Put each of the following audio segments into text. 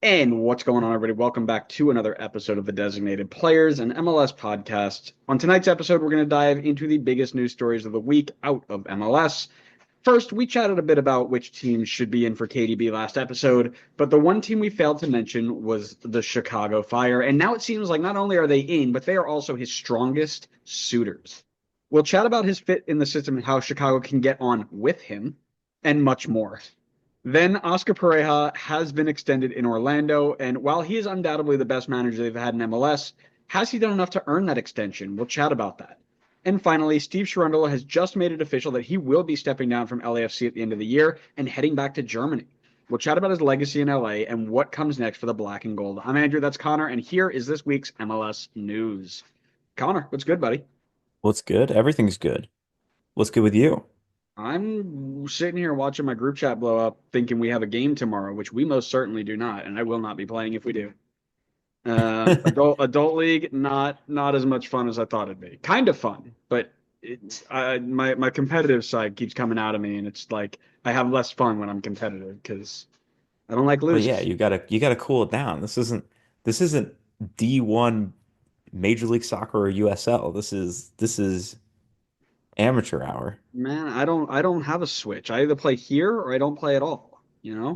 And what's going on, everybody? Welcome back to another episode of the Designated Players and MLS podcast. On tonight's episode, we're going to dive into the biggest news stories of the week out of MLS. First, we chatted a bit about which teams should be in for KDB last episode, but the one team we failed to mention was the Chicago Fire. And now it seems like not only are they in, but they are also his strongest suitors. We'll chat about his fit in the system and how Chicago can get on with him, and much more. Then Oscar Pareja has been extended in Orlando, and while he is undoubtedly the best manager they've had in MLS, has he done enough to earn that extension? We'll chat about that. And finally, Steve Cherundolo has just made it official that he will be stepping down from LAFC at the end of the year and heading back to Germany. We'll chat about his legacy in LA and what comes next for the black and gold. I'm Andrew, that's Connor, and here is this week's MLS news. Connor, what's good, buddy? What's good? Everything's good. What's good with you? I'm sitting here watching my group chat blow up, thinking we have a game tomorrow, which we most certainly do not, and I will not be playing if we do. Adult league, not as much fun as I thought it'd be. Kind of fun, but it's my competitive side keeps coming out of me, and it's like I have less fun when I'm competitive because I don't like Well, losing. yeah, you gotta cool it down. This isn't D1 Major League Soccer or USL. This is amateur hour. Man, I don't have a switch. I either play here or I don't play at all. You know.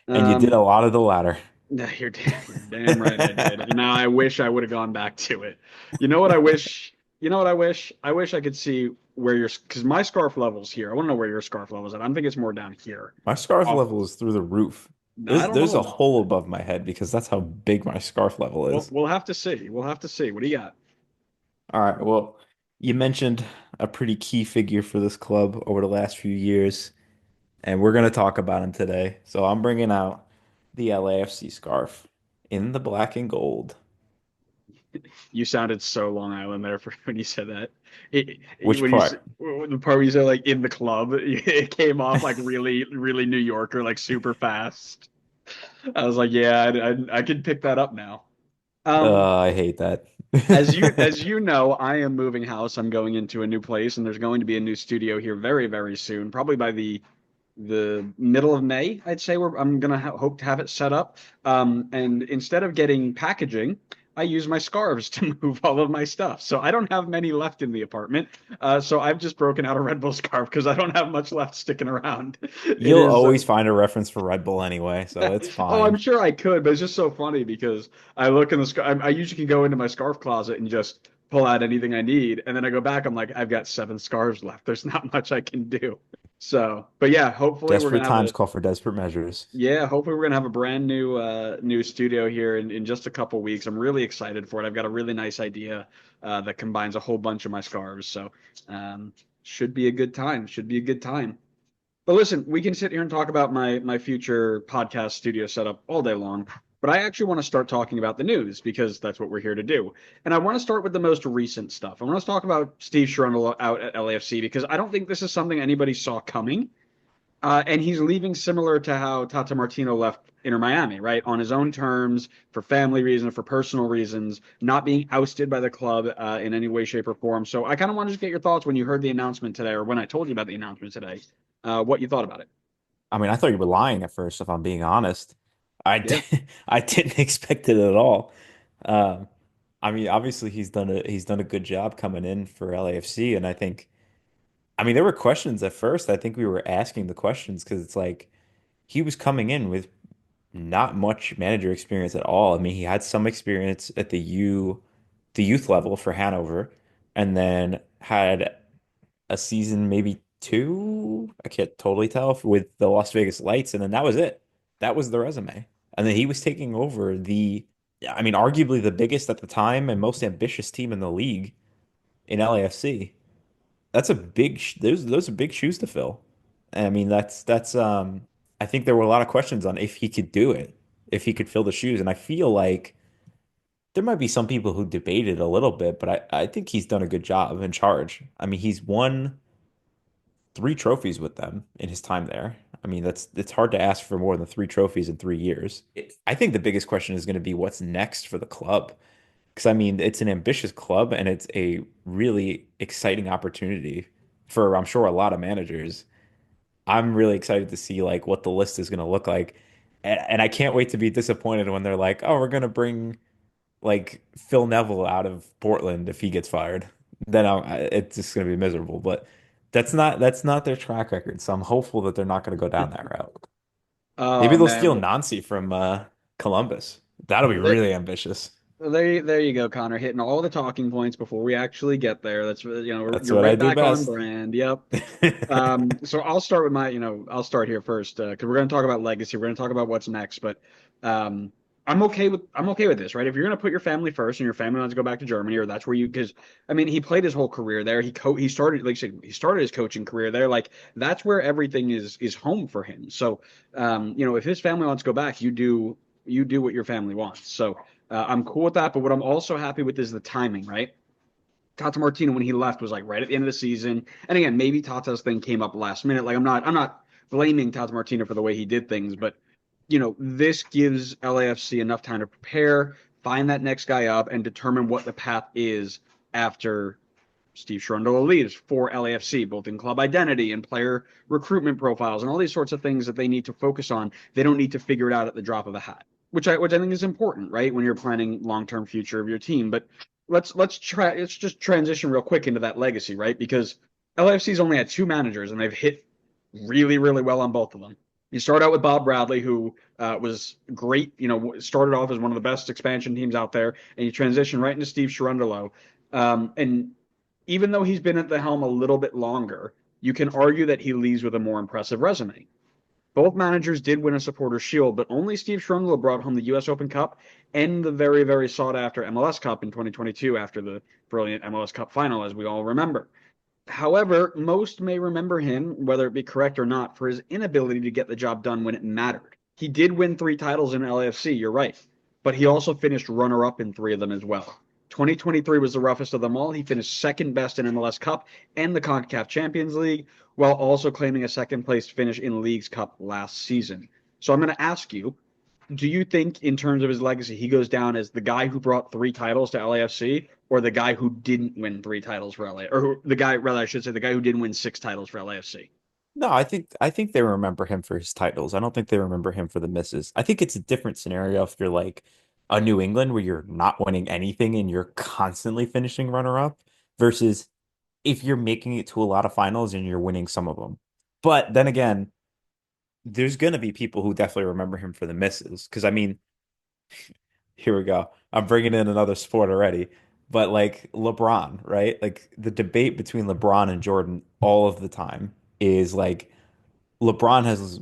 And you did Um, a lot of the latter. No, you're damn right I did. Now I wish I would have gone back to it. You know what I wish? You know what I wish? I wish I could see where your because my scarf level's here. I want to know where your scarf level's at. I'm thinking it's more down here. My scarf Oh, level is through the roof. I don't There's know a about hole that. above my head because that's how big my scarf level We'll is. we'll have to see. We'll have to see. What do you got? All right, well, you mentioned a pretty key figure for this club over the last few years, and we're going to talk about him today. So I'm bringing out the LAFC scarf in the black and gold. You sounded so Long Island there for when you said that. Which When you part? the part where you said like in the club, it came off like really, really New Yorker, like super fast. I was like, yeah, I could pick that up now. I hate that. As you know, I am moving house. I'm going into a new place, and there's going to be a new studio here very, very soon. Probably by the middle of May, I'd say. I'm gonna hope to have it set up. And instead of getting packaging, I use my scarves to move all of my stuff. So I don't have many left in the apartment. So I've just broken out a Red Bull scarf because I don't have much left sticking around. It You'll is. always find a reference for Red Bull anyway, so it's Oh, I'm fine. sure I could, but it's just so funny because I look in the scarf. I usually can go into my scarf closet and just pull out anything I need, and then I go back. I'm like, I've got seven scarves left. There's not much I can do. So, but yeah, hopefully we're Desperate gonna have times a call for desperate measures. yeah, hopefully we're gonna have a brand new studio here in just a couple weeks. I'm really excited for it. I've got a really nice idea that combines a whole bunch of my scarves. So, um, should be a good time. Should be a good time. But listen, we can sit here and talk about my future podcast studio setup all day long. But I actually want to start talking about the news because that's what we're here to do. And I want to start with the most recent stuff. I want to talk about Steve Cherundolo out at LAFC because I don't think this is something anybody saw coming. And he's leaving similar to how Tata Martino left Inter Miami, right? On his own terms, for family reasons, for personal reasons, not being ousted by the club in any way, shape, or form. So I kind of want to just get your thoughts when you heard the announcement today, or when I told you about the announcement today, what you thought about it. I mean, I thought you were lying at first, if I'm being honest. I Yeah. did, I didn't expect it at all. Um, I mean, obviously he's done a good job coming in for LAFC, and I mean there were questions at first. I think we were asking the questions because it's like he was coming in with not much manager experience at all. I mean, he had some experience at the youth level for Hanover, and then had a season, maybe two, I can't totally tell, with the Las Vegas Lights, and then that was it. That was the resume. And then he was taking over I mean, arguably the biggest at the time and most ambitious team in the league in LAFC. That's a those are big shoes to fill. And I mean, I think there were a lot of questions on if he could do it, if he could fill the shoes. And I feel like there might be some people who debated a little bit, but I think he's done a good job in charge. I mean, he's won three trophies with them in his time there. I mean, it's hard to ask for more than three trophies in 3 years. I think the biggest question is going to be what's next for the club. Because I mean, it's an ambitious club and it's a really exciting opportunity for, I'm sure, a lot of managers. I'm really excited to see like what the list is going to look like. And I can't wait to be disappointed when they're like, oh, we're gonna bring like Phil Neville out of Portland if he gets fired. Then it's just gonna be miserable. But that's not their track record. So I'm hopeful that they're not gonna go down that route. Maybe Oh they'll man, steal Nancy from Columbus. That'll be there, really ambitious. there you go, Connor, hitting all the talking points before we actually get there. That's That's you're what I right do back on best. brand. Yep. So I'll start with I'll start here first because we're going to talk about legacy. We're going to talk about what's next, but um, I'm okay with this, right? If you're going to put your family first and your family wants to go back to Germany, or that's where you because I mean he played his whole career there. He started like I said, he started his coaching career there. Like that's where everything is home for him. So if his family wants to go back, you do what your family wants. So I'm cool with that. But what I'm also happy with is the timing, right? Tata Martino when he left was like right at the end of the season. And again, maybe Tata's thing came up last minute. Like I'm not blaming Tata Martino for the way he did things, but this gives LAFC enough time to prepare, find that next guy up, and determine what the path is after Steve Cherundolo leaves for LAFC, both in club identity and player recruitment profiles and all these sorts of things that they need to focus on. They don't need to figure it out at the drop of a hat, which I think is important, right? When you're planning long-term future of your team. But let's just transition real quick into that legacy, right? Because LAFC's only had two managers and they've hit really, really well on both of them. You start out with Bob Bradley, who was great. Started off as one of the best expansion teams out there, and you transition right into Steve Cherundolo. And even though he's been at the helm a little bit longer, you can argue that he leaves with a more impressive resume. Both managers did win a supporter shield, but only Steve Cherundolo brought home the U.S. Open Cup and the very, very sought after MLS Cup in 2022 after the brilliant MLS Cup final, as we all remember. However, most may remember him, whether it be correct or not, for his inability to get the job done when it mattered. He did win three titles in LAFC, you're right, but he also finished runner up in three of them as well. 2023 was the roughest of them all. He finished second best in MLS Cup and the CONCACAF Champions League, while also claiming a second place finish in Leagues Cup last season. So I'm going to ask you, do you think, in terms of his legacy, he goes down as the guy who brought three titles to LAFC, or the guy who didn't win three titles for LA, or the guy, rather, I should say, the guy who didn't win six titles for LAFC? No, I think they remember him for his titles. I don't think they remember him for the misses. I think it's a different scenario if you're like a New England where you're not winning anything and you're constantly finishing runner up versus if you're making it to a lot of finals and you're winning some of them. But then again, there's gonna be people who definitely remember him for the misses. Because I mean, here we go. I'm bringing in another sport already. But like LeBron, right? Like the debate between LeBron and Jordan all of the time is like LeBron has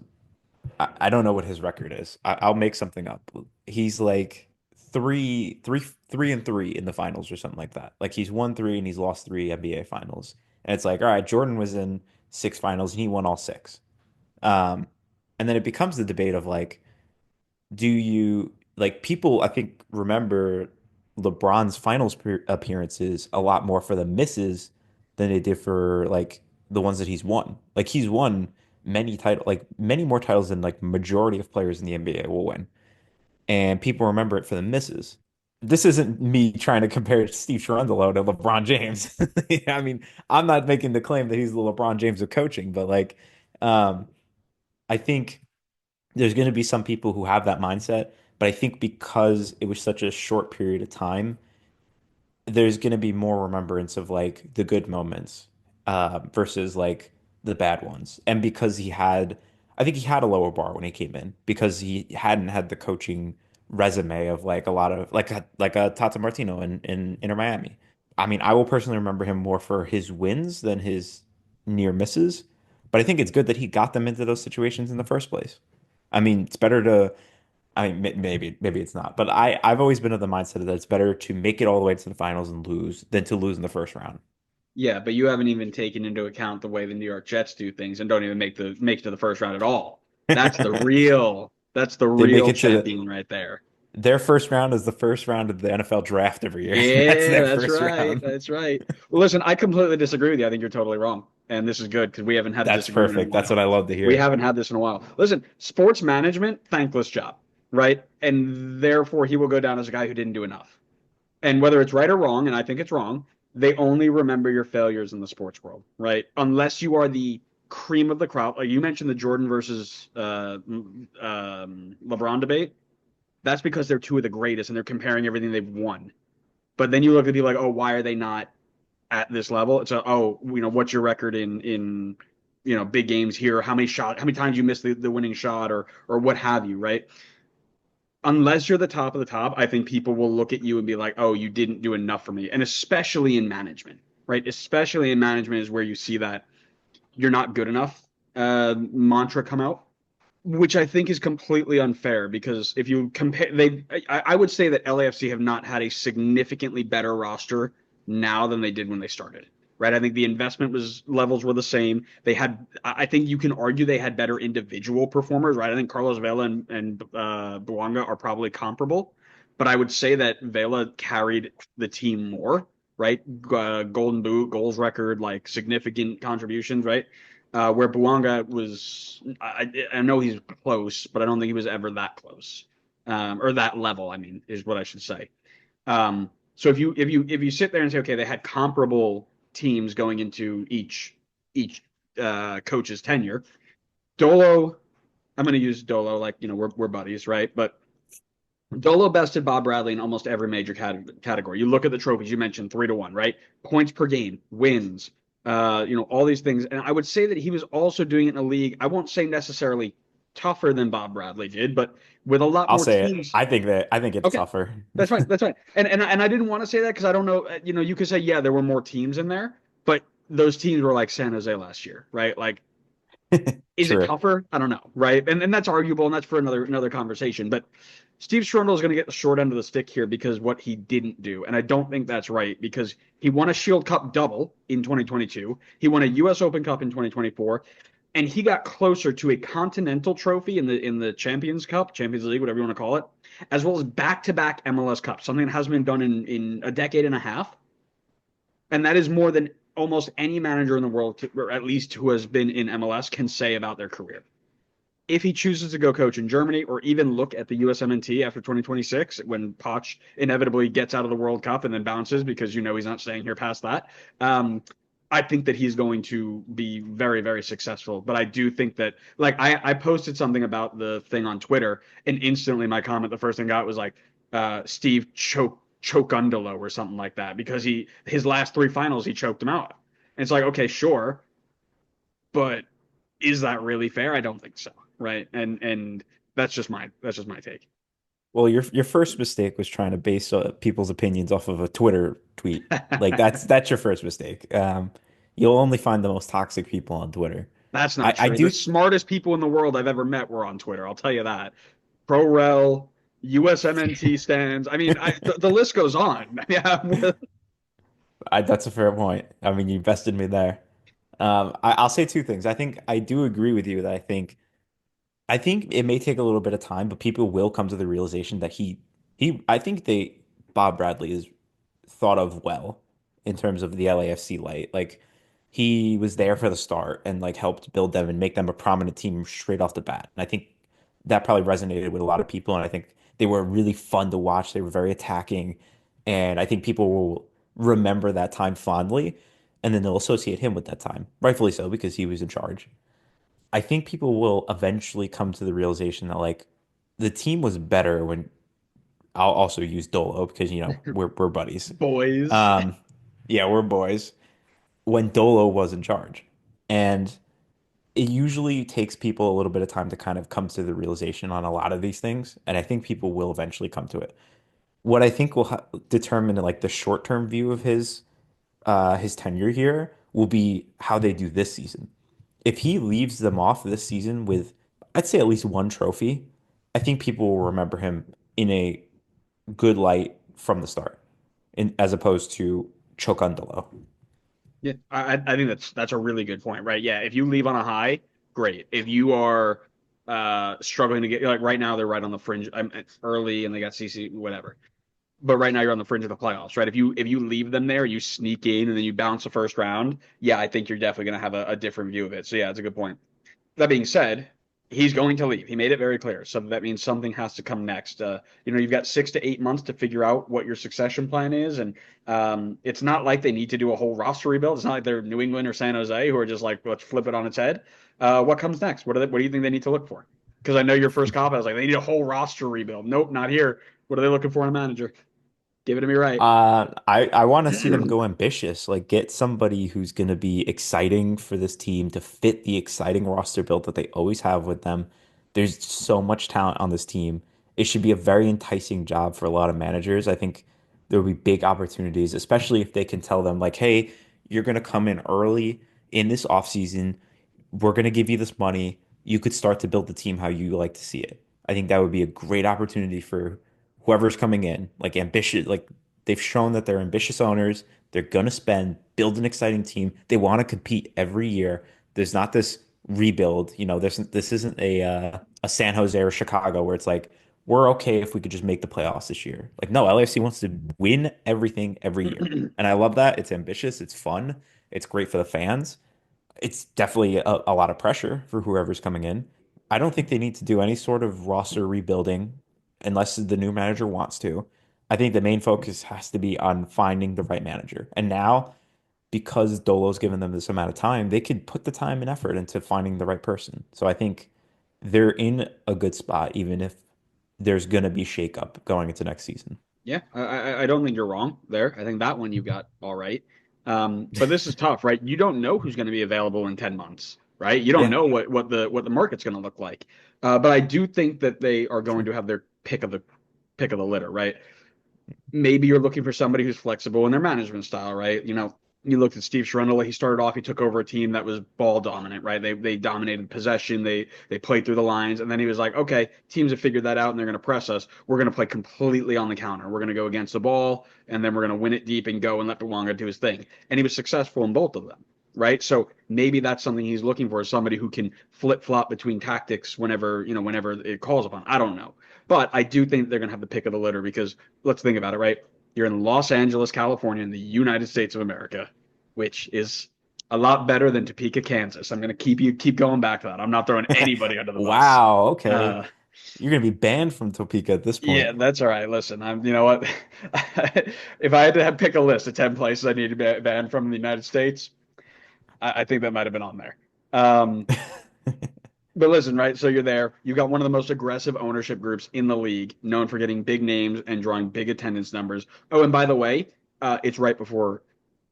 I don't know what his record is. I'll make something up. He's like three and three in the finals or something like that. Like he's won three and he's lost three NBA finals. And it's like, all right, Jordan was in six finals and he won all six. Um, and then it becomes the debate of like, do you like people I think remember LeBron's finals appearances a lot more for the misses than they did for like the ones that he's won. Like he's won many more titles than like majority of players in the NBA will win. And people remember it for the misses. This isn't me trying to compare Steve Cherundolo to LeBron James. I mean, I'm not making the claim that he's the LeBron James of coaching, but like um I think there's going to be some people who have that mindset, but I think because it was such a short period of time, there's going to be more remembrance of like the good moments versus like the bad ones. And because I think he had a lower bar when he came in because he hadn't had the coaching resume of like a lot of like a Tata Martino in Inter Miami. I mean, I will personally remember him more for his wins than his near misses, but I think it's good that he got them into those situations in the first place. I mean, it's better to I mean, maybe it's not, but I've always been of the mindset that it's better to make it all the way to the finals and lose than to lose in the first round. Yeah, but you haven't even taken into account the way the New York Jets do things and don't even make it to the first round at all. That's the They make real it to champion right there. their first round is the first round of the NFL draft every year. That's Yeah, their that's first right. round. That's right. Well, listen, I completely disagree with you. I think you're totally wrong. And this is good because we haven't had a That's disagreement in a perfect. That's what while. I love to We hear. haven't had this in a while. Listen, sports management, thankless job, right? And therefore, he will go down as a guy who didn't do enough. And whether it's right or wrong, and I think it's wrong, they only remember your failures in the sports world, right? Unless you are the cream of the crop. Like you mentioned the Jordan versus LeBron debate. That's because they're two of the greatest and they're comparing everything they've won. But then you look at people like, oh, why are they not at this level? It's a, oh, what's your record in big games here? How many times you missed the winning shot or what have you, right? Unless you're the top of the top, I think people will look at you and be like, oh, you didn't do enough for me. And especially in management, right? Especially in management is where you see that you're not good enough mantra come out, which I think is completely unfair because if you compare, I would say that LAFC have not had a significantly better roster now than they did when they started. Right, I think the investment was levels were the same. I think you can argue they had better individual performers. Right, I think Carlos Vela and Bouanga are probably comparable, but I would say that Vela carried the team more. Right, Golden Boot, goals record, like significant contributions. Right, where Bouanga was, I know he's close, but I don't think he was ever that close, or that level. I mean, is what I should say. So if you sit there and say, okay, they had comparable teams going into each coach's tenure. Dolo, I'm going to use Dolo like we're buddies, right? But Dolo bested Bob Bradley in almost every major category. You look at the trophies you mentioned, 3-1, right? Points per game, wins, all these things. And I would say that he was also doing it in a league. I won't say necessarily tougher than Bob Bradley did, but with a lot I'll more say it. teams. I think it's Okay, tougher. that's fine. That's fine. And I didn't want to say that because I don't know. You could say yeah, there were more teams in there, but those teams were like San Jose last year, right? Like, is it True. tougher? I don't know, right? And that's arguable, and that's for another conversation. But Steve Cherundolo is going to get the short end of the stick here because what he didn't do, and I don't think that's right because he won a Shield Cup double in 2022. He won a U.S. Open Cup in 2024, and he got closer to a Continental Trophy in the Champions League, whatever you want to call it, as well as back-to-back MLS Cups, something that hasn't been done in a decade and a half, and that is more than almost any manager in the world, or at least who has been in MLS, can say about their career. If he chooses to go coach in Germany or even look at the USMNT after 2026, when Poch inevitably gets out of the World Cup and then bounces because he's not staying here past that, I think that he's going to be very, very successful. But I do think that, like, I posted something about the thing on Twitter, and instantly my comment, the first thing I got was like, Steve Chokundolo or something like that, because his last three finals he choked him out. And it's like, okay, sure, but is that really fair? I don't think so, right? And that's just my take. Well, your first mistake was trying to base people's opinions off of a Twitter tweet. Like that's your first mistake. You'll only find the most toxic people on Twitter. That's not I true. The do. smartest people in the world I've ever met were on Twitter. I'll tell you that. ProRel, USMNT stands. I mean, the list goes on. Yeah. That's a fair point. I mean, you bested me there. I'll say two things. I think I do agree with you that I think it may take a little bit of time, but people will come to the realization that I think Bob Bradley is thought of well in terms of the LAFC light. Like he was there for the start and like helped build them and make them a prominent team straight off the bat. And I think that probably resonated with a lot of people. And I think they were really fun to watch. They were very attacking. And I think people will remember that time fondly. And then they'll associate him with that time, rightfully so, because he was in charge. I think people will eventually come to the realization that like the team was better when I'll also use Dolo because we're buddies. Boys. Um, yeah, we're boys. When Dolo was in charge, and it usually takes people a little bit of time to kind of come to the realization on a lot of these things, and I think people will eventually come to it. What I think will determine like the short term view of his tenure here will be how they do this season. If he leaves them off this season with, I'd say at least one trophy, I think people will remember him in a good light from the start, as opposed to Chokundalo. Yeah, I think that's a really good point, right? Yeah, if you leave on a high, great. If you are struggling to get, like, right now they're right on the fringe. I'm early and they got CC whatever. But right now you're on the fringe of the playoffs, right? If you leave them there, you sneak in and then you bounce the first round. Yeah, I think you're definitely going to have a different view of it. So yeah, it's a good point. That being said, He's going to leave. He made it very clear. So that means something has to come next. You've got 6 to 8 months to figure out what your succession plan is, and it's not like they need to do a whole roster rebuild. It's not like they're New England or San Jose who are just like, let's flip it on its head. What comes next? What do you think they need to look for? Because I know your first cop, I was like, they need a whole roster rebuild. Nope, not here. What are they looking for in a manager? Give it to me right. I want to see them go ambitious, like get somebody who's going to be exciting for this team to fit the exciting roster build that they always have with them. There's so much talent on this team. It should be a very enticing job for a lot of managers. I think there will be big opportunities, especially if they can tell them like, hey, you're going to come in early in this offseason. We're going to give you this money. You could start to build the team how you like to see it. I think that would be a great opportunity for whoever's coming in, like ambitious, like they've shown that they're ambitious owners. They're gonna spend, build an exciting team. They want to compete every year. There's not this rebuild. This isn't a San Jose or Chicago where it's like we're okay if we could just make the playoffs this year. Like no, LAFC wants to win everything every year, and I love that. It's ambitious. It's fun. It's great for the fans. It's definitely a lot of pressure for whoever's coming in. I don't think they need to do any sort of roster rebuilding unless the new manager wants to. I think the main focus has to be on finding the right manager. And now, because Dolo's given them this amount of time, they could put the time and effort into finding the right person. So I think they're in a good spot, even if there's going to be shakeup going into next season. Yeah, I don't think you're wrong there. I think that one you got all right. But this is tough, right? You don't know who's going to be available in 10 months, right? You don't Yeah, know what the market's going to look like. But I do think that they are going true. to have their pick of the litter, right? Maybe you're looking for somebody who's flexible in their management style, right? You looked at Steve Cherundolo. He started off, he took over a team that was ball dominant, right? They dominated possession, they played through the lines, and then he was like, okay, teams have figured that out, and they're going to press us. We're going to play completely on the counter. We're going to go against the ball, and then we're going to win it deep and go and let Luanga do his thing. And he was successful in both of them, right? So maybe that's something he's looking for, is somebody who can flip flop between tactics whenever it calls upon. I don't know. But I do think they're going to have the pick of the litter because let's think about it, right? You're in Los Angeles, California, in the United States of America, which is a lot better than Topeka, Kansas. I'm going to keep going back to that. I'm not throwing anybody under the bus. Wow, okay. Uh, You're gonna be banned from Topeka at this yeah, point. that's all right. Listen, you know what? If I had to pick a list of 10 places I need to be banned from in the United States, I think that might have been on there. Um, But listen, right? So you're there. You've got one of the most aggressive ownership groups in the league, known for getting big names and drawing big attendance numbers. Oh, and by the way, it's right before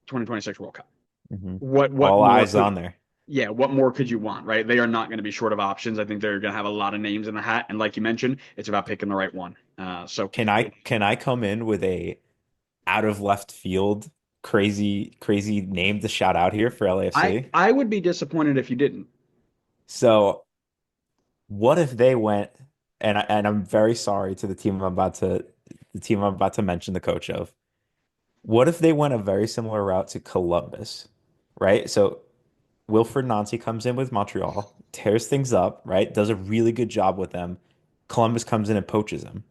2026 World Cup. Mhm. What All more eyes could on there. yeah, what more could you want, right? They are not going to be short of options. I think they're going to have a lot of names in the hat, and like you mentioned, it's about picking the right one. So Can I come in with a out of left field crazy name to shout out here for I LAFC? I would be disappointed if you didn't. So what if they went and I'm very sorry to the team I'm about to mention the coach of. What if they went a very similar route to Columbus, right? So Wilfred Nancy comes in with Montreal, tears things up, right? Does a really good job with them. Columbus comes in and poaches him.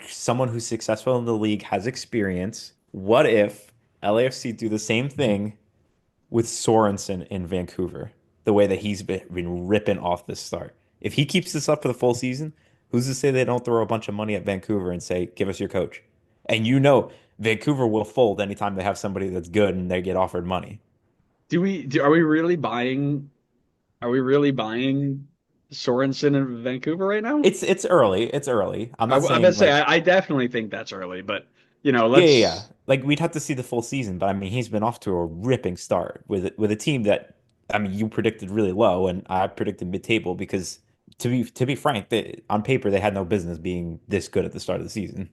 Someone who's successful in the league has experience. What if LAFC do the same thing with Sorensen in Vancouver, the way that he's been ripping off this start? If he keeps this up for the full season, who's to say they don't throw a bunch of money at Vancouver and say, give us your coach? And Vancouver will fold anytime they have somebody that's good and they get offered money. Are we really buying? Are we really buying Sorensen in Vancouver right now? It's early. It's early. I'm not I bet saying say like I definitely think that's early, but yeah. let's. Like we'd have to see the full season, but I mean, he's been off to a ripping start with a team that I mean, you predicted really low, and I predicted mid-table because to be frank, on paper they had no business being this good at the start of the season.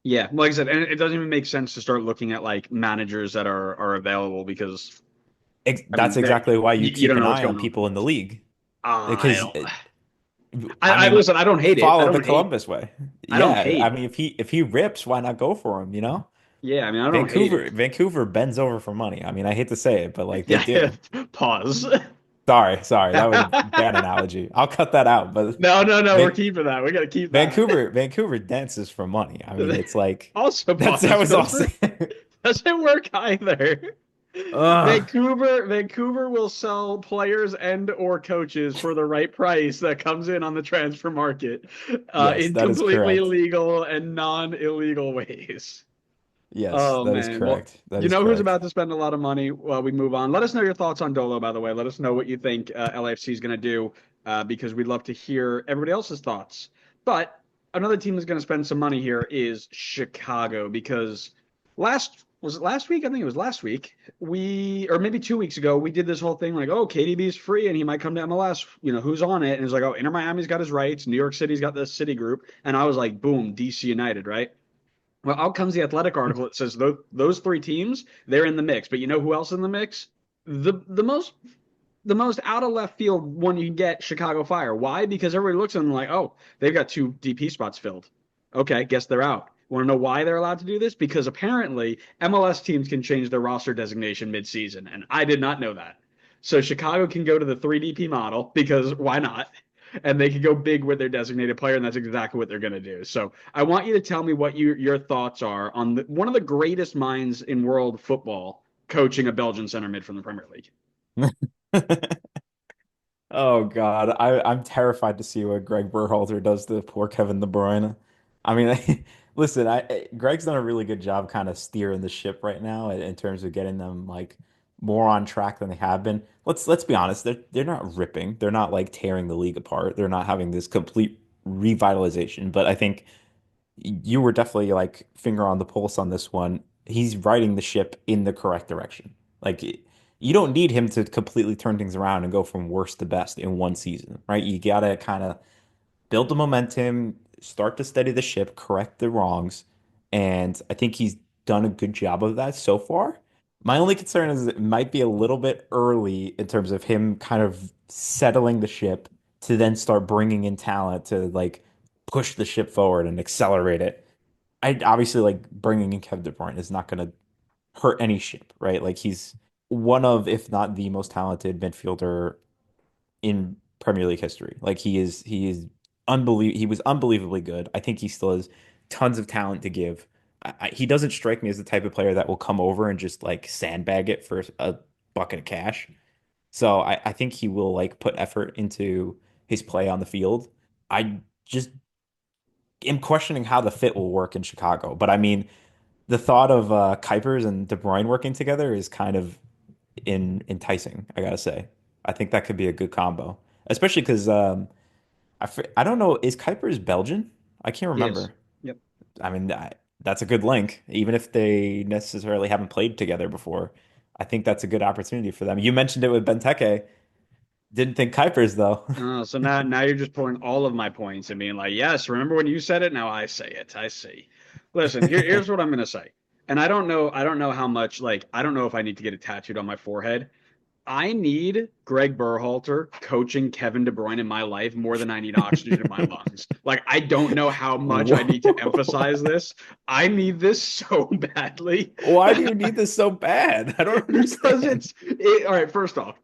Yeah, like I said, and it doesn't even make sense to start looking at like managers that are available because I That's mean exactly why you you keep don't an know what's eye on going on. people in the league I because don't. I I mean, listen. I don't hate it. I follow the don't hate. Columbus way. I don't Yeah, I hate. mean, if he rips, why not go for him? Yeah, I mean I don't hate it. Vancouver bends over for money. I mean, I hate to say it, but like they Yeah, do. pause. Sorry, that was a bad analogy. I'll cut that out. But No. We're Van keeping that. We got to keep that. Vancouver dances for money. I mean, it's like Also, that pause. was also Doesn't work either. Ugh. Vancouver will sell players and or coaches for the right price that comes in on the transfer market, Yes, in that is completely correct. legal and non-illegal ways. Yes, Oh that is man. Well, correct. That you is know who's correct. about to spend a lot of money while we move on. Let us know your thoughts on Dolo, by the way. Let us know what you think LAFC is going to do, because we'd love to hear everybody else's thoughts. But another team that's going to spend some money here is Chicago, because was it last week? I think it was last week. Or maybe 2 weeks ago, we did this whole thing like, oh, KDB is free and he might come to MLS. You know, who's on it? And it's like, oh, Inter Miami's got his rights. New York City's got the City Group. And I was like, boom, DC United, right? Well, out comes the Athletic article that says those three teams, they're in the mix. But you know who else in the mix? The most out of left field one you can get, Chicago Fire. Why? Because everybody looks at them like, oh, they've got two DP spots filled. Okay, guess they're out. Want to know why they're allowed to do this? Because apparently MLS teams can change their roster designation mid-season, and I did not know that. So Chicago can go to the 3DP model because why not? And they can go big with their designated player, and that's exactly what they're going to do. So I want you to tell me what your thoughts are on one of the greatest minds in world football coaching a Belgian center mid from the Premier League. Oh God, I'm terrified to see what Greg Berhalter does to poor Kevin De Bruyne. I mean, listen, Greg's done a really good job kind of steering the ship right now in terms of getting them like more on track than they have been. Let's be honest, they're not ripping, they're not like tearing the league apart, they're not having this complete revitalization. But I think you were definitely like finger on the pulse on this one. He's riding the ship in the correct direction. Like you don't need him to completely turn things around and go from worst to best in one season, right? You gotta kind of build the momentum, start to steady the ship, correct the wrongs, and I think he's done a good job of that so far. My only concern is it might be a little bit early in terms of him kind of settling the ship to then start bringing in talent to like push the ship forward and accelerate it. I obviously like bringing in Kevin De Bruyne is not going to hurt any ship, right? Like he's one of, if not the most talented midfielder in Premier League history. Like he is unbelievable. He was unbelievably good. I think he still has tons of talent to give. He doesn't strike me as the type of player that will come over and just like sandbag it for a bucket of cash. So I think he will like put effort into his play on the field. I just am questioning how the fit will work in Chicago. But I mean, the thought of Kuipers and De Bruyne working together is kind of enticing, I gotta say. I think that could be a good combo, especially because I don't know, is Kuipers Belgian? I can't He is. remember. Yep. I mean, that's a good link, even if they necessarily haven't played together before. I think that's a good opportunity for them. You mentioned it with Benteke. Didn't think Kuipers though. So now you're just pulling all of my points and being like, yes, remember when you said it? Now I say it. I see. Listen, here's what I'm gonna say. And I don't know how much, like, I don't know if I need to get it tattooed on my forehead. I need Greg Berhalter coaching Kevin De Bruyne in my life more than I need oxygen in my lungs. Like, I don't know how much I need to Whoa. emphasize this. I need this so badly. Why do you need this so bad? I don't Because understand. all right, first off,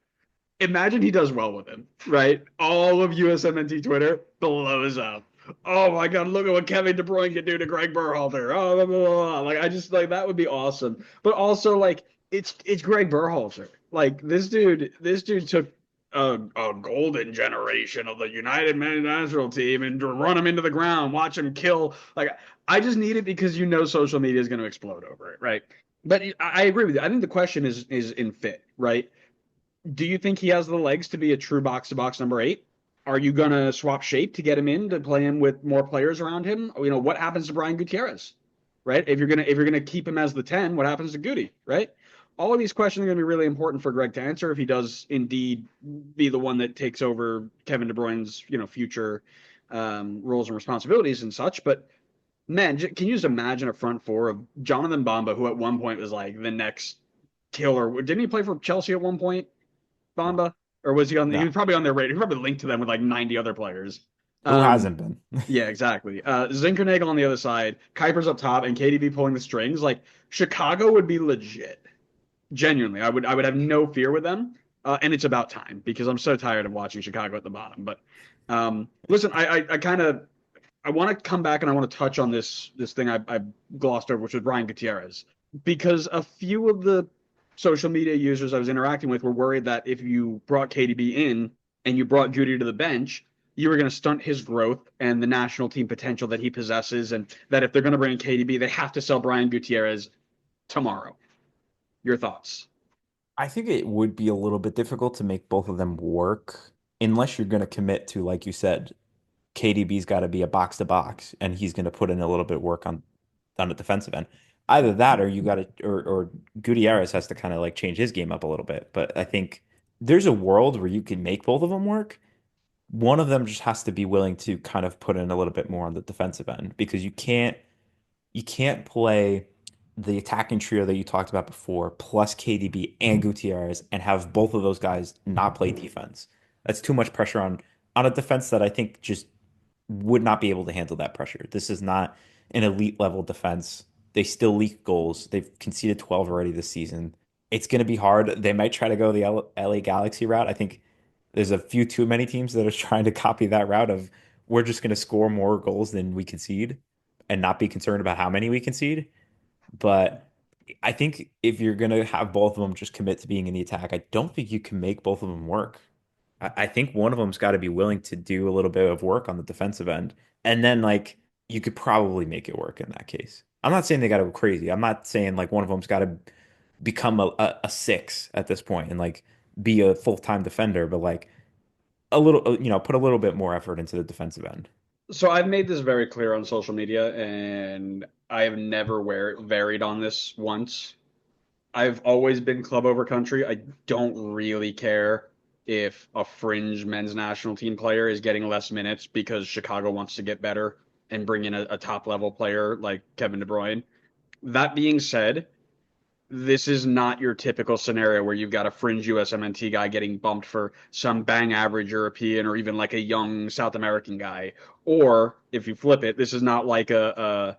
imagine he does well with him, right? All of USMNT Twitter blows up. Oh my God, look at what Kevin De Bruyne can do to Greg Berhalter. Oh, blah, blah, blah. Like, I just like that would be awesome. But also, like, it's Greg Berhalter. Like, this dude took a golden generation of the United men's national team and to run him into the ground, watch him kill. Like, I just need it because social media is going to explode over it, right? But I agree with you. I think the question is in fit, right? Do you think he has the legs to be a true box to box number eight? Are you gonna swap shape to get him in to play him with more players around him? You know, what happens to Brian Gutierrez, right? If you're gonna keep him as the 10, what happens to Goody, right? All of these questions are going to be really important for Greg to answer if he does indeed be the one that takes over Kevin De Bruyne's, future roles and responsibilities and such. But man, can you just imagine a front four of Jonathan Bamba, who at one point was like the next killer? Didn't he play for Chelsea at one point? No, Bamba, or was he on? He no. was probably on their radar. He was probably linked to them with like 90 other players. Who Um, hasn't been? yeah, exactly. Zinkernagel on the other side, Kuipers up top, and KDB pulling the strings. Like Chicago would be legit. Genuinely, I would have no fear with them. And it's about time because I'm so tired of watching Chicago at the bottom. But listen, I kind of I want to come back and I want to touch on this thing I glossed over, which was Brian Gutierrez, because a few of the social media users I was interacting with were worried that if you brought KDB in and you brought Judy to the bench, you were going to stunt his growth and the national team potential that he possesses, and that if they're going to bring in KDB, they have to sell Brian Gutierrez tomorrow. Your thoughts? I think it would be a little bit difficult to make both of them work unless you're going to commit to, like you said, KDB's got to be a box to box, and he's going to put in a little bit of work on the defensive end. Either that, or you got to, or Gutierrez has to kind of like change his game up a little bit. But I think there's a world where you can make both of them work. One of them just has to be willing to kind of put in a little bit more on the defensive end because you can't play the attacking trio that you talked about before, plus KDB and Gutierrez, and have both of those guys not play defense. That's too much pressure on a defense that I think just would not be able to handle that pressure. This is not an elite level defense. They still leak goals. They've conceded 12 already this season. It's going to be hard. They might try to go the LA Galaxy route. I think there's a few too many teams that are trying to copy that route of we're just going to score more goals than we concede and not be concerned about how many we concede. But I think if you're going to have both of them just commit to being in the attack, I don't think you can make both of them work. I think one of them's got to be willing to do a little bit of work on the defensive end. And then, like, you could probably make it work in that case. I'm not saying they got to go crazy. I'm not saying, like, one of them's got to become a six at this point and, like, be a full-time defender, but, like, a little, put a little bit more effort into the defensive end. So I've made this very clear on social media, and I have never varied on this once. I've always been club over country. I don't really care if a fringe men's national team player is getting less minutes because Chicago wants to get better and bring in a top level player like Kevin De Bruyne. That being said, this is not your typical scenario where you've got a fringe USMNT guy getting bumped for some bang average European or even like a young South American guy. Or if you flip it, this is not like a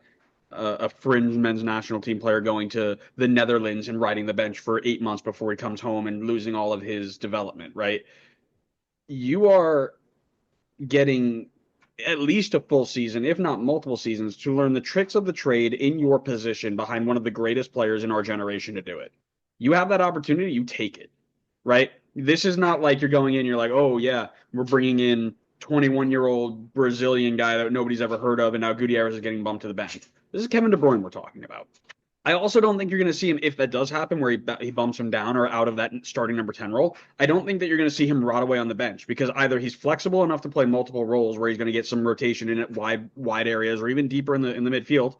fringe men's national team player going to the Netherlands and riding the bench for 8 months before he comes home and losing all of his development, right? You are getting at least a full season, if not multiple seasons, to learn the tricks of the trade in your position behind one of the greatest players in our generation to do it. You have that opportunity, you take it, right? This is not like you're going in, you're like, oh, yeah, we're bringing in 21-year-old Brazilian guy that nobody's ever heard of, and now Gutierrez is getting bumped to the bench. This is Kevin De Bruyne we're talking about. I also don't think you're going to see him, if that does happen, where he bumps him down or out of that starting number 10 role. I don't think that you're going to see him rot away on the bench because either he's flexible enough to play multiple roles where he's going to get some rotation in at wide areas or even deeper in the midfield,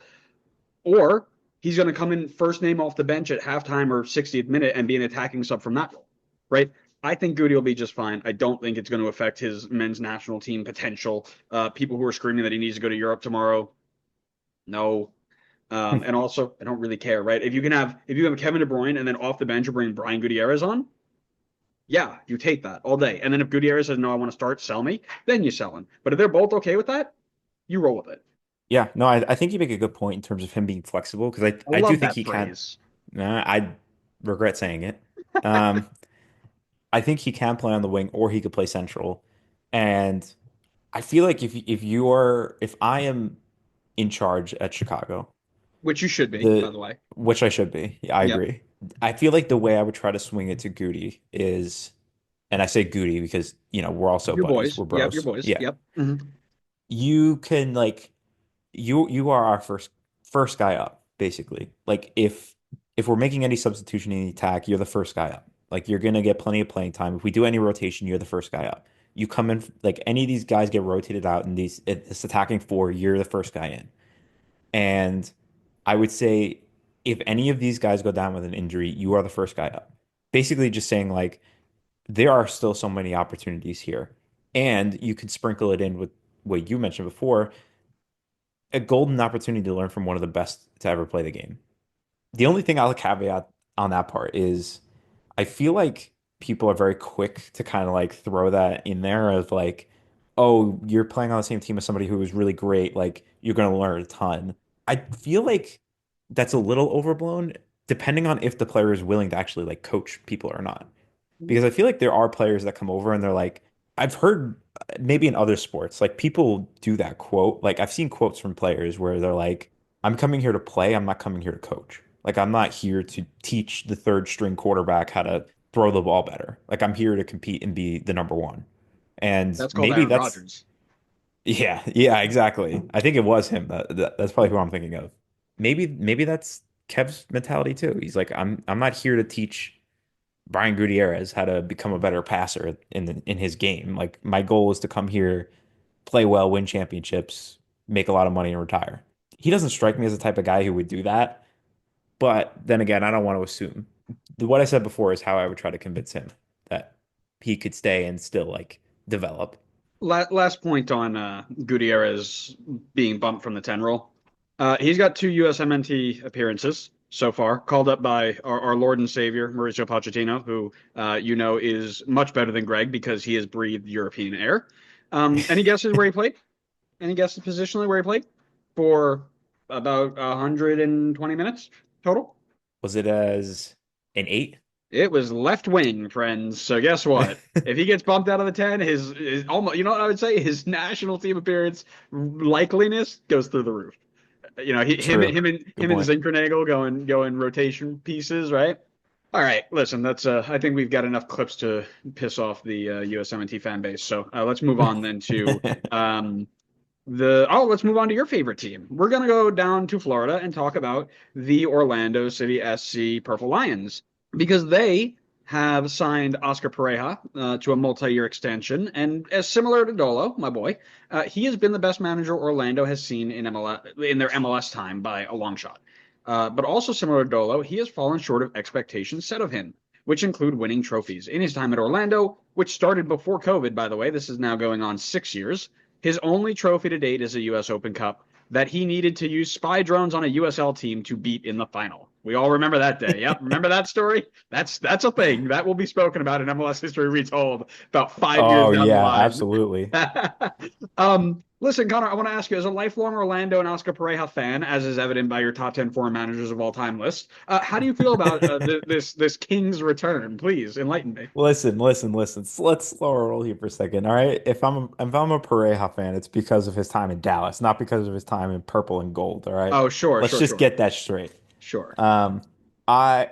or he's going to come in first name off the bench at halftime or 60th minute and be an attacking sub from that role, right? I think Goody will be just fine. I don't think it's going to affect his men's national team potential. People who are screaming that he needs to go to Europe tomorrow, no. And also, I don't really care, right? If you have Kevin De Bruyne and then off the bench you bring Brian Gutierrez on, yeah, you take that all day. And then if Gutierrez says no, I want to start, sell me, then you sell him. But if they're both okay with that, you roll with it. Yeah, no, I think you make a good point in terms of him being flexible because I, I I do love think that he can. phrase. Nah, I regret saying it. Um, I think he can play on the wing or he could play central. And I feel like if I am in charge at Chicago, Which you should be, by the the way. which I should be, yeah, I Yep. agree. I feel like the way I would try to swing it to Goody is, and I say Goody because we're also Your buddies, boys. we're Yep, your bros. boys. Yeah, Yep. Mm-hmm. you can like you are our first guy up, basically. Like if we're making any substitution in the attack, you're the first guy up. Like you're gonna get plenty of playing time. If we do any rotation, you're the first guy up. You come in like any of these guys get rotated out in this attacking four, you're the first guy in. And I would say if any of these guys go down with an injury, you are the first guy up. Basically just saying like there are still so many opportunities here. And you could sprinkle it in with what you mentioned before, a golden opportunity to learn from one of the best to ever play the game. The only thing I'll caveat on that part is I feel like people are very quick to kind of like throw that in there of like, oh, you're playing on the same team as somebody who is really great, like you're going to learn a ton. I feel like that's a little overblown, depending on if the player is willing to actually like coach people or not. Because I feel like there are players that come over and they're like, I've heard maybe in other sports, like people do that quote. Like I've seen quotes from players where they're like, I'm coming here to play, I'm not coming here to coach. Like I'm not here to teach the third string quarterback how to throw the ball better. Like I'm here to compete and be the number one. And That's called maybe Aaron that's Rodgers. yeah, yeah, exactly. I think it was him. That's probably who I'm thinking of. Maybe that's Kev's mentality too. He's like, I'm not here to teach Brian Gutierrez how to become a better passer in his game. Like my goal is to come here, play well, win championships, make a lot of money, and retire. He doesn't strike me as the type of guy who would do that. But then again, I don't want to assume. What I said before is how I would try to convince him that he could stay and still like develop. Last point on Gutierrez being bumped from the 10 role. He's got two USMNT appearances so far, called up by our Lord and Savior, Mauricio Pochettino, who is much better than Greg because he has breathed European air. Any guesses where he played? Any guesses positionally where he played? For about 120 minutes total? Was it as an eight? It was left wing, friends. So guess what? If he gets bumped out of the 10, his almost, you know what I would say? His national team appearance likeliness goes through the roof. True. Good Him and point. Zinchenko going rotation pieces, right? All right, listen, that's I think we've got enough clips to piss off the USMNT fan base. So let's move on then to let's move on to your favorite team. We're gonna go down to Florida and talk about the Orlando City SC Purple Lions because they have signed Oscar Pareja to a multi-year extension, and as similar to Dolo, my boy, he has been the best manager Orlando has seen in MLS in their MLS time by a long shot. But also similar to Dolo, he has fallen short of expectations set of him, which include winning trophies in his time at Orlando, which started before COVID. By the way, this is now going on 6 years. His only trophy to date is a U.S. Open Cup that he needed to use spy drones on a USL team to beat in the final. We all remember that day. Yep, remember that story? That's a thing that will be spoken about in MLS history retold about 5 years Oh down the yeah, line. absolutely. Listen, Connor, I want to ask you, as a lifelong Orlando and Oscar Pareja fan, as is evident by your top 10 foreign managers of all time list, how do you feel about this King's return? Please enlighten me. Listen. Let's slow our roll here for a second. All right. If I'm a Pareja fan, it's because of his time in Dallas, not because of his time in purple and gold. All right. Oh, sure, Let's sure, just sure, get that straight. sure. Um,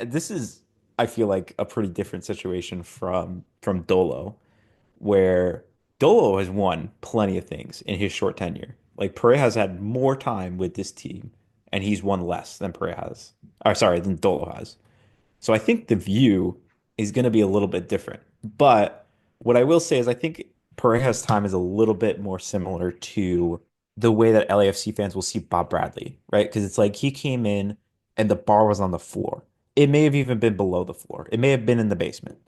this is I feel like a pretty different situation from Dolo, where Dolo has won plenty of things in his short tenure. Like Pareja has had more time with this team, and he's won less than Pareja has. Or sorry, than Dolo has. So I think the view is going to be a little bit different. But what I will say is I think Pareja's time is a little bit more similar to the way that LAFC fans will see Bob Bradley, right? Because it's like he came in and the bar was on the floor. It may have even been below the floor. It may have been in the basement.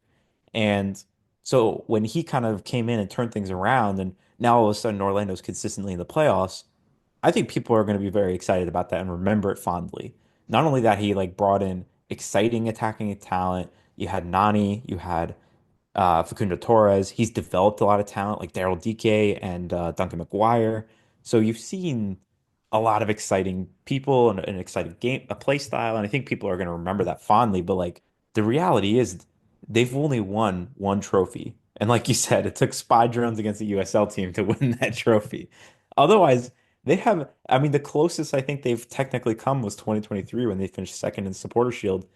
And so when he kind of came in and turned things around, and now all of a sudden Orlando's consistently in the playoffs, I think people are going to be very excited about that and remember it fondly. Not only that, he like brought in exciting attacking talent. You had Nani, you had Facundo Torres. He's developed a lot of talent like Daryl Dike and Duncan McGuire. So you've seen a lot of exciting people and an exciting game, a play style, and I think people are going to remember that fondly. But like the reality is, they've only won one trophy, and like you said, it took spy drones against the USL team to win that trophy. Otherwise, they have. I mean, the closest I think they've technically come was 2023 when they finished second in Supporter Shield.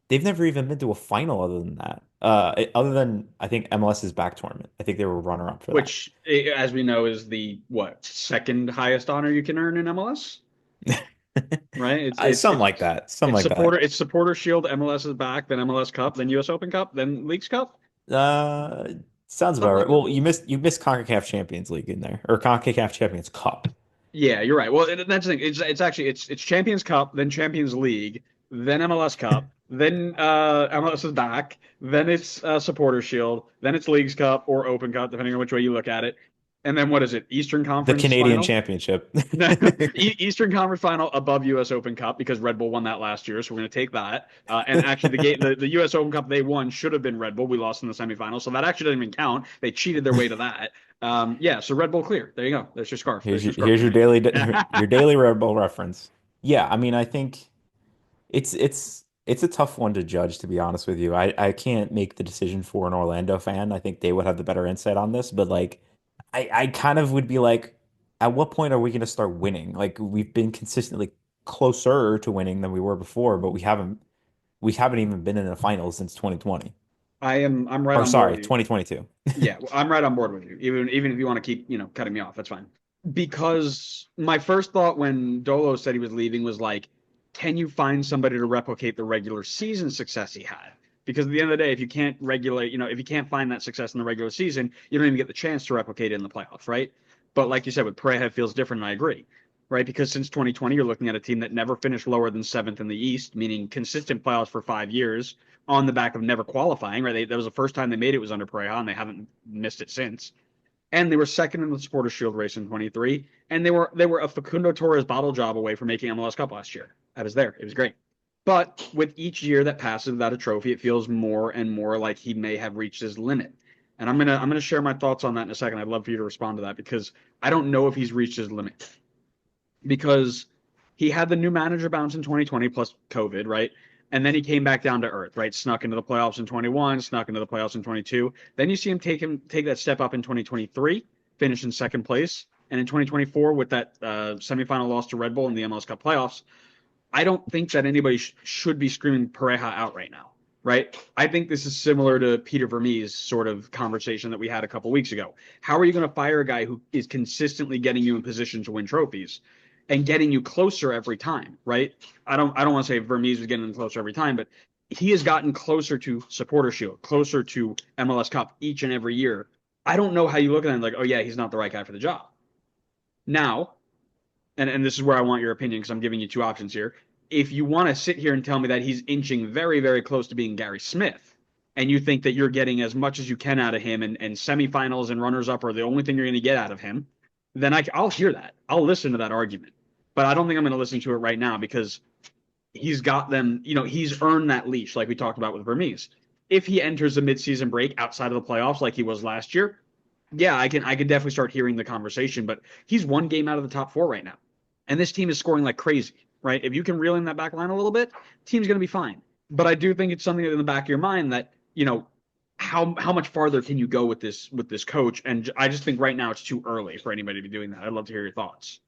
They've never even been to a final other than that. Other than I think MLS's back tournament. I think they were runner up for that. Which, as we know, is the what second highest honor you can earn in MLS, right? Something like that. Something like that. It's supporter shield. MLS is back, then MLS Cup, then US Open Cup, then Leagues Cup, Uh, Sounds about something right. like that. Well, you missed CONCACAF Champions League in there, or CONCACAF Champions Cup. Yeah, you're right. Well, that's the thing. It's actually it's Champions Cup, then Champions League, then MLS Cup, then MLS is back, then it's Supporter Shield, then it's Leagues Cup or Open Cup, depending on which way you look at it, and then what is it? Eastern The Conference Canadian Final. Championship. Eastern Conference Final above U.S. Open Cup because Red Bull won that last year, so we're going to take that. And actually, the U.S. Open Cup they won should have been Red Bull. We lost in the semifinals, so that actually doesn't even count. They cheated their way to that. Yeah, so Red Bull clear. There you go. There's your scarf. There's your scarf Here's for your me. daily Red Bull reference. Yeah, I mean, I think it's a tough one to judge, to be honest with you. I can't make the decision for an Orlando fan. I think they would have the better insight on this, but like I kind of would be like, at what point are we going to start winning? Like we've been consistently closer to winning than we were before, but we haven't even been in a final since 2020. I'm right Or on board sorry, with you. 2022. Yeah, well, I'm right on board with you. Even if you want to keep, cutting me off, that's fine. Because my first thought when Dolo said he was leaving was like, can you find somebody to replicate the regular season success he had? Because at the end of the day, if you can't regulate, if you can't find that success in the regular season, you don't even get the chance to replicate it in the playoffs, right? But like you said, with Pareja, it feels different, and I agree, right? Because since 2020, you're looking at a team that never finished lower than seventh in the East, meaning consistent playoffs for 5 years on the back of never qualifying, right? That was the first time they made it was under Pareja, and they haven't missed it since. And they were second in the Supporters Shield race in 23, and they were a Facundo Torres bottle job away from making MLS Cup last year. I was there; it was great. But with each year that passes without a trophy, it feels more and more like he may have reached his limit. And I'm gonna share my thoughts on that in a second. I'd love for you to respond to that because I don't know if he's reached his limit because he had the new manager bounce in 2020 plus COVID, right? And then he came back down to earth, right? Snuck into the playoffs in 21, snuck into the playoffs in 22. Then you see him take that step up in 2023, finish in second place, and in 2024 with that semifinal loss to Red Bull in the MLS Cup playoffs. I don't think that anybody should be screaming Pareja out right now, right? I think this is similar to Peter Vermees' sort of conversation that we had a couple weeks ago. How are you going to fire a guy who is consistently getting you in position to win trophies and getting you closer every time, right? I don't want to say Vermees was getting closer every time, but he has gotten closer to Supporter Shield, closer to MLS Cup each and every year. I don't know how you look at him like, oh yeah, he's not the right guy for the job. Now, and this is where I want your opinion because I'm giving you two options here. If you want to sit here and tell me that he's inching very, very close to being Gary Smith, and you think that you're getting as much as you can out of him, and semifinals and runners up are the only thing you're going to get out of him, then I'll hear that. I'll listen to that argument. But I don't think I'm going to listen to it right now because he's got them, he's earned that leash, like we talked about with Vermees. If he enters a midseason break outside of the playoffs like he was last year, yeah, I can definitely start hearing the conversation. But he's one game out of the top four right now, and this team is scoring like crazy, right? If you can reel in that back line a little bit, team's going to be fine. But I do think it's something in the back of your mind that how much farther can you go with this coach? And I just think right now it's too early for anybody to be doing that. I'd love to hear your thoughts.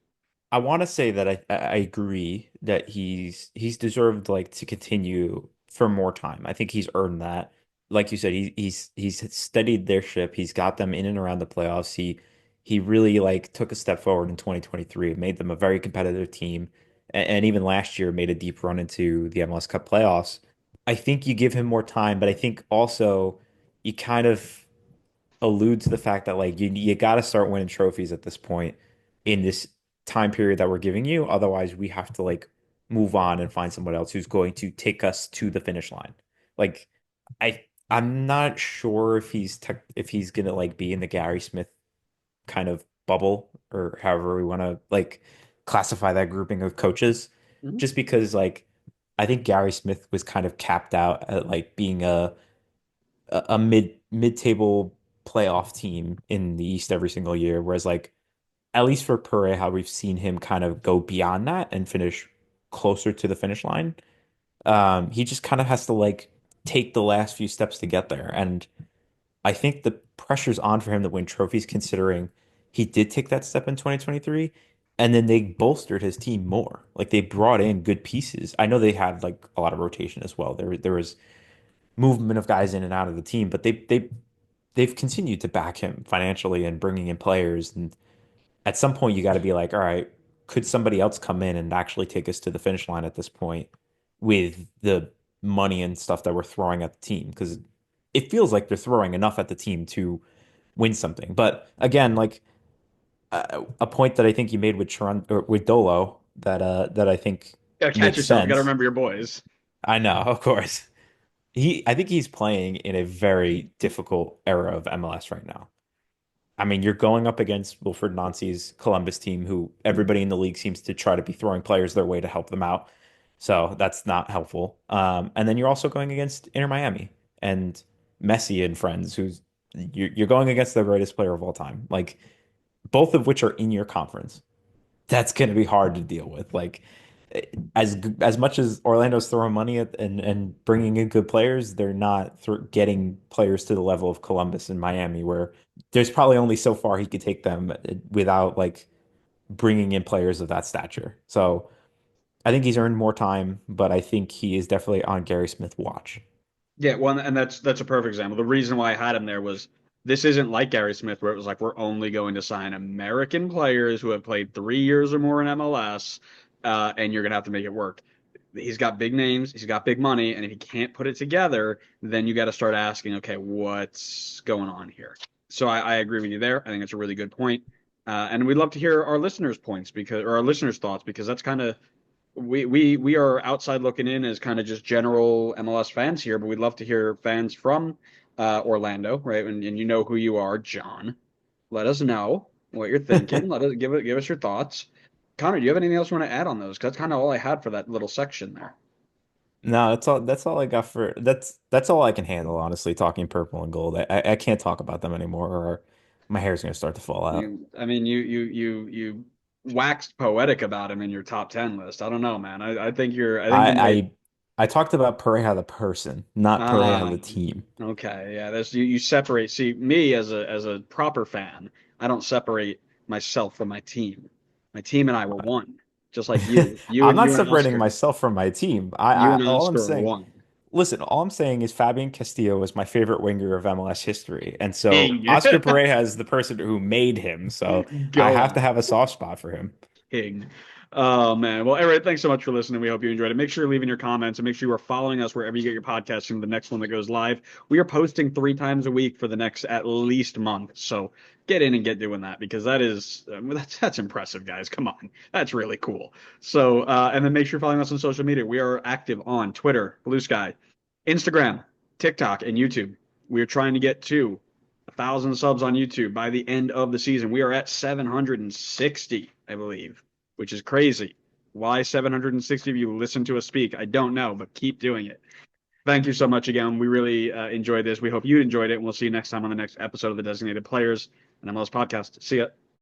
I want to say that I agree that he's deserved like to continue for more time. I think he's earned that. Like you said, he's steadied their ship. He's got them in and around the playoffs. He really like took a step forward in 2023, made them a very competitive team, and even last year made a deep run into the MLS Cup playoffs. I think you give him more time, but I think also you kind of allude to the fact that like you got to start winning trophies at this point in this time period that we're giving you. Otherwise, we have to like move on and find someone else who's going to take us to the finish line. Like I'm not sure if he's gonna like be in the Gary Smith kind of bubble or however we want to like classify that grouping of coaches. Mhm. Just because like I think Gary Smith was kind of capped out at like being a mid table playoff team in the East every single year. Whereas like at least for Pareja, we've seen him kind of go beyond that and finish closer to the finish line. He just kind of has to like take the last few steps to get there. And I think the pressure's on for him to win trophies considering he did take that step in 2023. And then they bolstered his team more. Like they brought in good pieces. I know they had like a lot of rotation as well. There was movement of guys in and out of the team, but they've continued to back him financially and bringing in players. And at some point, you got to be like, all right, could somebody else come in and actually take us to the finish line at this point with the money and stuff that we're throwing at the team? Because it feels like they're throwing enough at the team to win something. But again, like a point that I think you made with or with Dolo that I think Gotta catch makes yourself. You gotta sense. remember your boys. I know, of course. I think he's playing in a very difficult era of MLS right now. I mean, you're going up against Wilfred Nancy's Columbus team, who everybody in the league seems to try to be throwing players their way to help them out. So that's not helpful. And then you're also going against Inter Miami and Messi and friends, who's you're going against the greatest player of all time, like both of which are in your conference. That's going to be hard to deal with. Like as much as Orlando's throwing money at and bringing in good players, they're not getting players to the level of Columbus and Miami, where there's probably only so far he could take them without like bringing in players of that stature. So I think he's earned more time, but I think he is definitely on Gary Smith watch. Yeah, well, and that's a perfect example. The reason why I had him there was this isn't like Gary Smith, where it was like we're only going to sign American players who have played 3 years or more in MLS, and you're gonna have to make it work. He's got big names, he's got big money, and if he can't put it together, then you got to start asking, okay, what's going on here? So I agree with you there. I think it's a really good point, and we'd love to hear our listeners' points because, or our listeners' thoughts, because that's kind of we are outside looking in as kind of just general MLS fans here, but we'd love to hear fans from Orlando, right? And you know who you are, John. Let us know what you're thinking. Let us give us your thoughts. Connor, do you have anything else you want to add on those? 'Cause that's kind of all I had for that little section there. No, that's all I got for that's all I can handle, honestly, talking purple and gold. I can't talk about them anymore or my hair's gonna start to fall out. I mean, you waxed poetic about him in your top 10 list. I don't know, man. I think you I might. I I talked about Pareja the person, not Pareja Ah, the team. okay. Yeah, that's you separate. See, me as a proper fan, I don't separate myself from my team. My team and I were one, just like you. I'm not You and separating Oscar. myself from my team. You I and all I'm Oscar are saying, one. listen, all I'm saying is Fabian Castillo is my favorite winger of MLS history. And so King. Oscar Pareja is the person who made him. So I Go have to on. have a soft spot for him. King. Oh man. Well, Eric, thanks so much for listening. We hope you enjoyed it. Make sure you're leaving your comments and make sure you are following us wherever you get your podcasts from the next one that goes live. We are posting 3 times a week for the next at least month. So get in and get doing that because that's impressive, guys. Come on. That's really cool. So and then make sure you're following us on social media. We are active on Twitter, Blue Sky, Instagram, TikTok, and YouTube. We are trying to get to 1,000 subs on YouTube by the end of the season. We are at 760, I believe, which is crazy. Why 760 of you listen to us speak? I don't know, but keep doing it. Thank you so much again. We really enjoyed this. We hope you enjoyed it. And we'll see you next time on the next episode of the Designated Players and MLS Podcast. See ya.